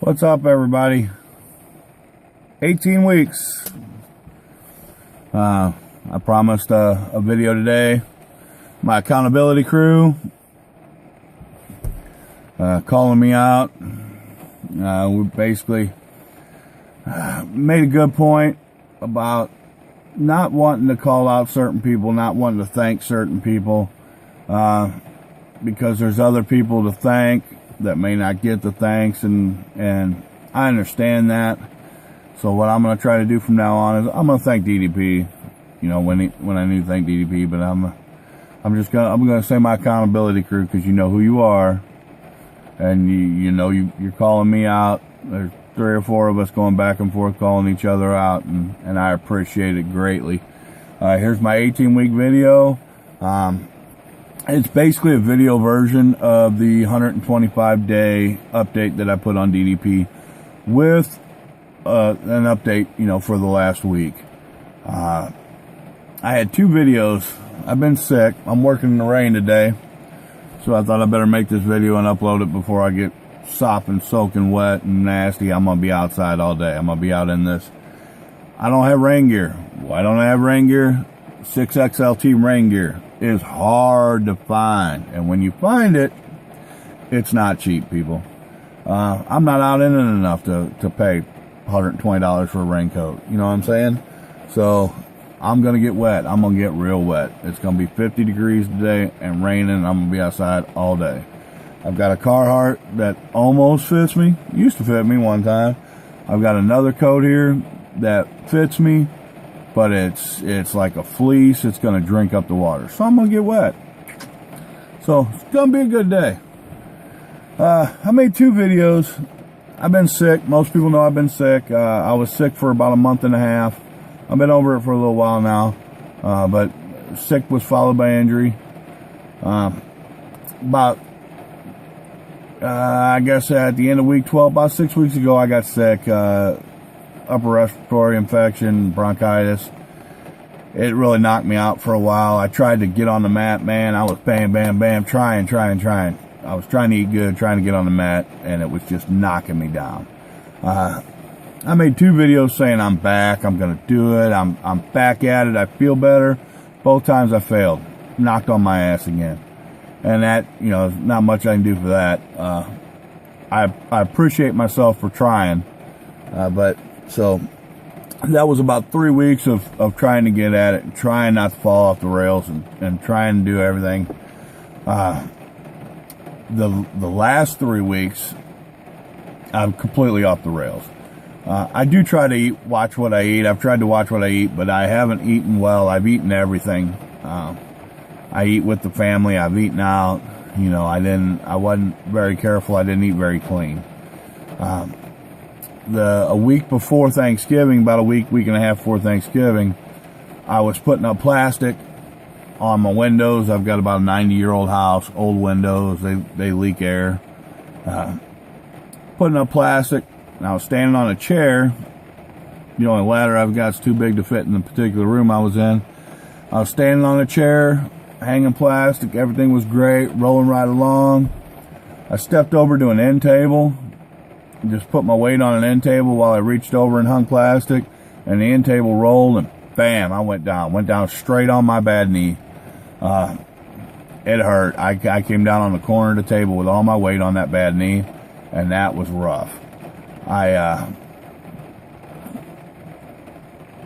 What's up, everybody? 18 weeks. I promised a video today. My accountability crew calling me out. We basically made a good point about not wanting to call out certain people, not wanting to thank certain people, because there's other people to thank that may not get the thanks, and I understand that. So what I'm going to try to do from now on is I'm going to thank DDP, you know, when I need to thank DDP, but I'm going to say my accountability crew, because you know who you are, and you know you're calling me out. There's 3 or 4 of us going back and forth calling each other out, and I appreciate it greatly. Here's my 18-week video. It's basically a video version of the 125-day update that I put on DDP with an update, you know, for the last week. I had 2 videos. I've been sick. I'm working in the rain today, so I thought I better make this video and upload it before I get sopping, soaking wet and nasty. I'm going to be outside all day. I'm going to be out in this. I don't have rain gear. Why don't I have rain gear? 6XL Team rain gear is hard to find, and when you find it, it's not cheap, people. I'm not out in it enough to pay $120 for a raincoat, you know what I'm saying? So I'm gonna get wet. I'm gonna get real wet. It's gonna be 50 degrees today and raining, and I'm gonna be outside all day. I've got a Carhartt that almost fits me. Used to fit me one time. I've got another coat here that fits me, but it's like a fleece. It's going to drink up the water. So I'm going to get wet. So it's going to be a good day. I made 2 videos. I've been sick. Most people know I've been sick. I was sick for about a month and a half. I've been over it for a little while now. But sick was followed by injury. I guess at the end of week 12, about 6 weeks ago, I got sick. Upper respiratory infection, bronchitis. It really knocked me out for a while. I tried to get on the mat, man. I was bam, bam, bam, trying. I was trying to eat good, trying to get on the mat, and it was just knocking me down. I made 2 videos saying I'm back, I'm going to do it, I'm back at it, I feel better. Both times I failed. Knocked on my ass again. And that, you know, not much I can do for that. I appreciate myself for trying, but so that was about 3 weeks of trying to get at it and trying not to fall off the rails and trying to do everything. The last 3 weeks, I'm completely off the rails. I do try to watch what I eat. I've tried to watch what I eat, but I haven't eaten well. I've eaten everything. I eat with the family. I've eaten out. You know, I wasn't very careful. I didn't eat very clean. A week before Thanksgiving, about a week and a half before Thanksgiving, I was putting up plastic on my windows. I've got about a 90-year-old house, old windows. They leak air. Putting up plastic, and I was standing on a chair. The only ladder I've got is too big to fit in the particular room I was in. I was standing on a chair, hanging plastic. Everything was great, rolling right along. I stepped over to an end table, just put my weight on an end table while I reached over and hung plastic, and the end table rolled, and bam, I went down straight on my bad knee. It hurt. I came down on the corner of the table with all my weight on that bad knee, and that was rough.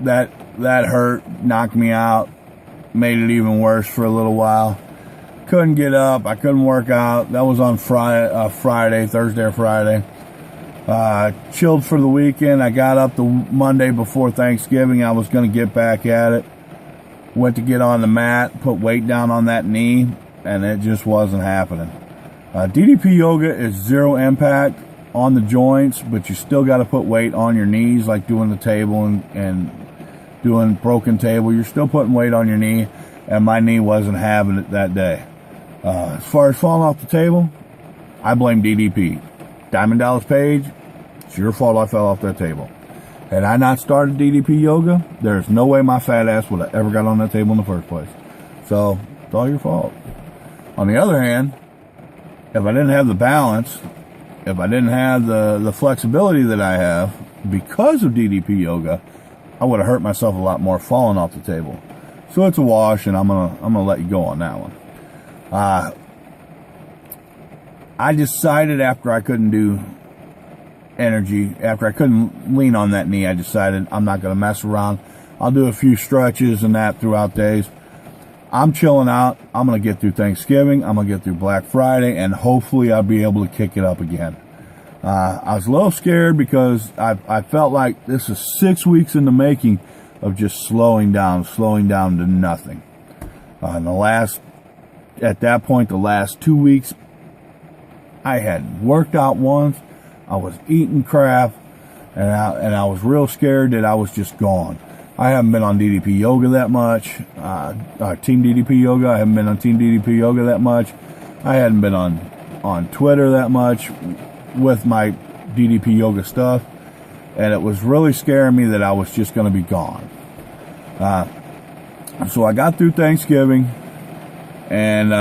That hurt, knocked me out, made it even worse for a little while. Couldn't get up, I couldn't work out. That was on Thursday or Friday. Chilled for the weekend. I got up the Monday before Thanksgiving. I was going to get back at it. Went to get on the mat, put weight down on that knee, and it just wasn't happening. DDP Yoga is 0 impact on the joints, but you still got to put weight on your knees, like doing the table and doing broken table. You're still putting weight on your knee, and my knee wasn't having it that day. As far as falling off the table, I blame DDP. Diamond Dallas Page, it's your fault I fell off that table. Had I not started DDP Yoga, there's no way my fat ass would have ever got on that table in the first place. So, it's all your fault. On the other hand, if I didn't have the balance if I didn't have the flexibility that I have because of DDP Yoga, I would have hurt myself a lot more falling off the table. So it's a wash, and I'm gonna let you go on that one. I decided after I couldn't do energy, after I couldn't lean on that knee, I decided I'm not going to mess around. I'll do a few stretches and that throughout days. I'm chilling out. I'm going to get through Thanksgiving. I'm going to get through Black Friday, and hopefully I'll be able to kick it up again. I was a little scared because I felt like this is 6 weeks in the making of just slowing down to nothing. At that point, the last 2 weeks, I had worked out once. I was eating crap, and I was real scared that I was just gone. I haven't been on DDP Yoga that much, Team DDP Yoga. I haven't been on Team DDP Yoga that much. I hadn't been on Twitter that much with my DDP Yoga stuff, and it was really scaring me that I was just going to be gone. So I got through Thanksgiving, and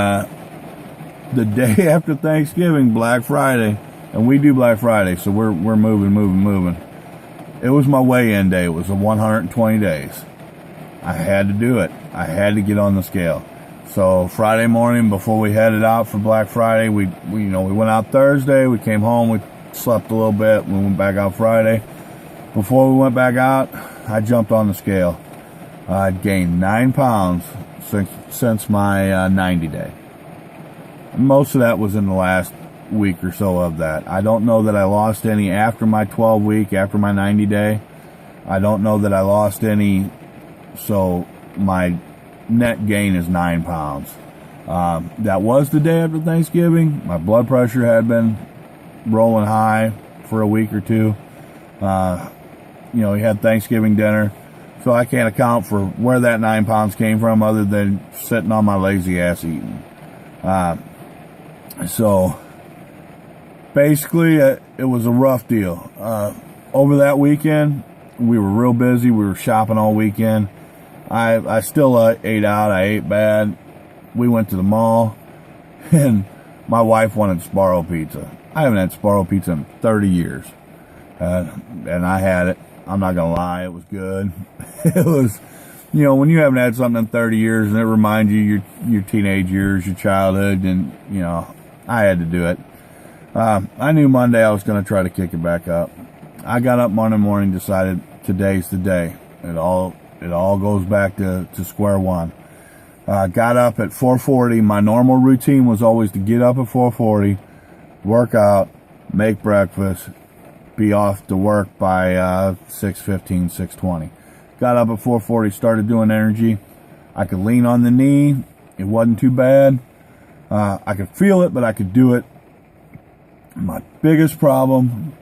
the day after Thanksgiving, Black Friday, and we do Black Friday, so we're moving. It was my weigh-in day. It was 120 days. I had to do it. I had to get on the scale. So Friday morning, before we headed out for Black Friday, we went out Thursday. We came home. We slept a little bit. We went back out Friday. Before we went back out, I jumped on the scale. I'd gained 9 pounds since my 90 day. Most of that was in the last week or so of that. I don't know that I lost any after my 12 week, after my 90 day. I don't know that I lost any, so my net gain is 9 pounds. That was the day after Thanksgiving. My blood pressure had been rolling high for a week or two. We had Thanksgiving dinner, so I can't account for where that 9 pounds came from other than sitting on my lazy ass eating. So basically, it was a rough deal. Over that weekend, we were real busy. We were shopping all weekend. I still ate out. I ate bad. We went to the mall, and my wife wanted Sbarro pizza. I haven't had Sbarro pizza in 30 years. And I had it. I'm not going to lie. It was good. It was, when you haven't had something in 30 years and it reminds you your teenage years, your childhood, and, I had to do it. I knew Monday I was going to try to kick it back up. I got up Monday morning, decided today's the day. It all goes back to square one. Got up at 4:40. My normal routine was always to get up at 4:40, work out, make breakfast, be off to work by 6:15, 6:20. Got up at 4:40, started doing energy. I could lean on the knee. It wasn't too bad. I could feel it, but I could do it. My biggest problem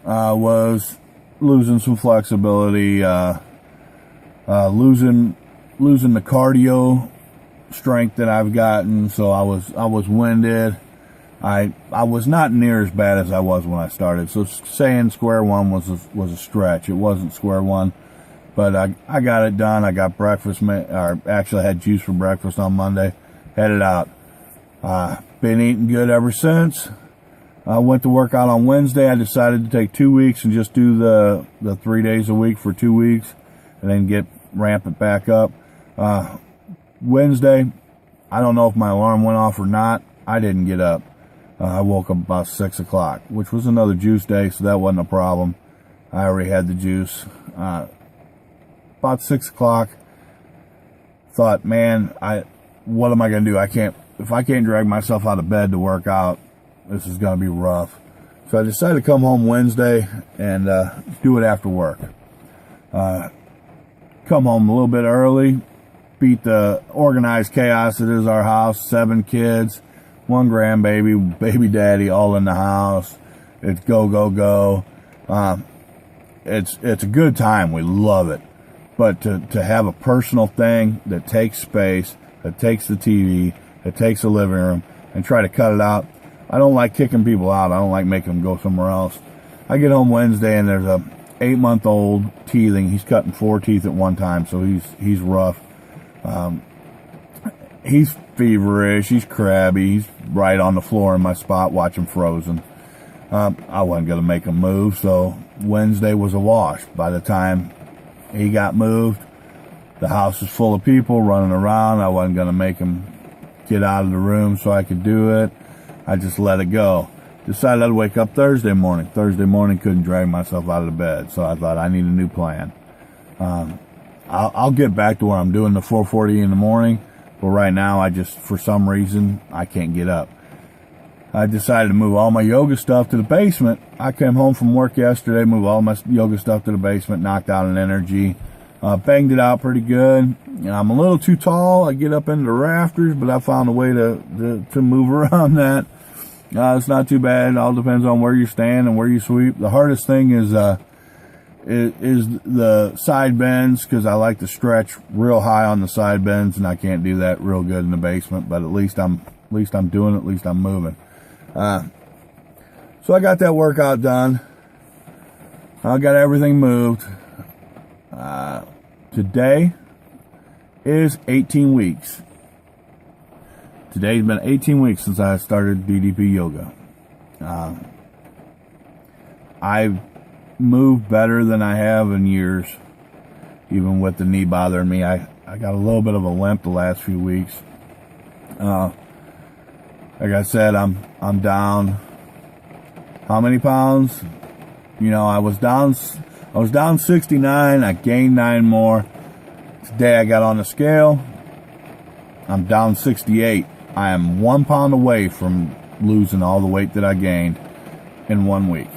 was losing some flexibility, losing the cardio strength that I've gotten. So I was winded. I was not near as bad as I was when I started. So saying square one was a stretch. It wasn't square one, but I got it done. I got breakfast, or actually I had juice for breakfast on Monday. Headed out. Been eating good ever since. I went to work out on Wednesday. I decided to take 2 weeks and just do the 3 days a week for 2 weeks, and then ramp it back up. Wednesday, I don't know if my alarm went off or not. I didn't get up. I woke up about 6 o'clock, which was another juice day, so that wasn't a problem. I already had the juice. About 6 o'clock, thought, man, what am I going to do? If I can't drag myself out of bed to work out, this is going to be rough. So I decided to come home Wednesday and do it after work. Come home a little bit early, beat the organized chaos that is our house. 7 kids, 1 grandbaby, baby daddy, all in the house. It's go, go, go. It's a good time. We love it. But to have a personal thing that takes space, that takes the TV, that takes the living room, and try to cut it out, I don't like kicking people out. I don't like making them go somewhere else. I get home Wednesday and there's a 8-month-old teething. He's cutting 4 teeth at one time, so he's rough. He's feverish. He's crabby. He's right on the floor in my spot watching Frozen. I wasn't going to make him move, so Wednesday was a wash. By the time he got moved, the house was full of people running around. I wasn't going to make him get out of the room so I could do it. I just let it go. Decided I'd wake up Thursday morning. Thursday morning, couldn't drag myself out of the bed, so I thought I need a new plan. I'll get back to where I'm doing the 4:40 in the morning, but right now I just, for some reason, I can't get up. I decided to move all my yoga stuff to the basement. I came home from work yesterday, moved all my yoga stuff to the basement, knocked out an energy, banged it out pretty good. I'm a little too tall. I get up into the rafters, but I found a way to move around that. It's not too bad. It all depends on where you stand and where you sweep. The hardest thing is the side bends, because I like to stretch real high on the side bends, and I can't do that real good in the basement. But at least I'm doing it. At least I'm moving. So I got that workout done. I got everything moved. Today is 18 weeks. Today's been 18 weeks since I started DDP Yoga. I've moved better than I have in years, even with the knee bothering me. I got a little bit of a limp the last few weeks. Like I said, I'm down. How many pounds? You know, I was down 69. I gained 9 more. Today I got on the scale. I'm down 68. I am 1 pound away from losing all the weight that I gained in 1 week.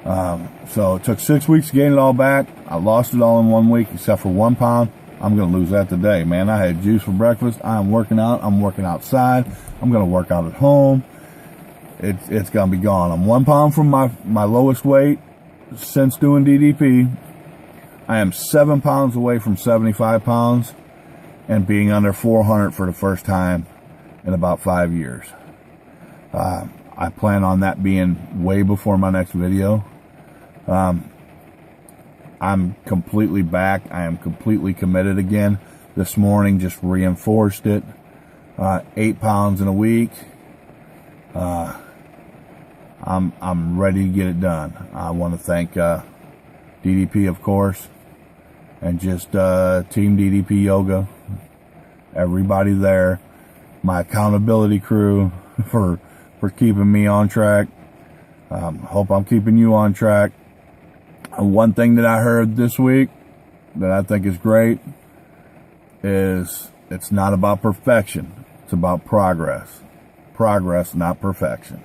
So it took 6 weeks to gain it all back. I lost it all in 1 week, except for 1 pound. I'm going to lose that today, man. I had juice for breakfast. I'm working out. I'm working outside. I'm going to work out at home. It's going to be gone. I'm 1 pound from my lowest weight since doing DDP. I am 7 pounds away from 75 pounds and being under 400 for the first time in about 5 years. I plan on that being way before my next video. I'm completely back. I am completely committed again. This morning just reinforced it. 8 pounds in a week. I'm ready to get it done. I want to thank DDP, of course, and just Team DDP Yoga, everybody there, my accountability crew for keeping me on track. Hope I'm keeping you on track. One thing that I heard this week that I think is great is it's not about perfection. It's about progress. Progress, not perfection.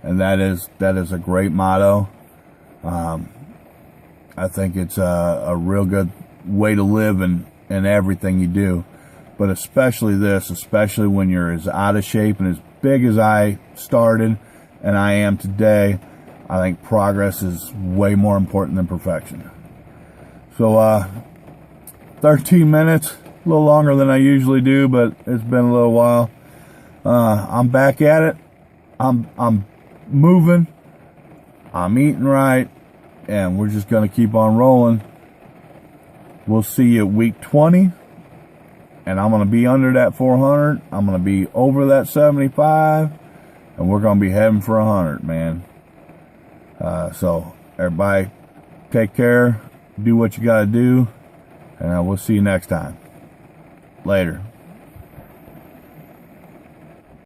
And that is a great motto. I think it's a real good way to live in everything you do. But especially when you're as out of shape and as big as I started and I am today, I think progress is way more important than perfection. So 13 minutes, a little longer than I usually do, but it's been a little while. I'm back at it. I'm moving. I'm eating right, and we're just going to keep on rolling. We'll see you at week 20, and I'm going to be under that 400. I'm going to be over that 75, and we're going to be heading for 100, man. So everybody take care, do what you got to do, and we'll see you next time. Later.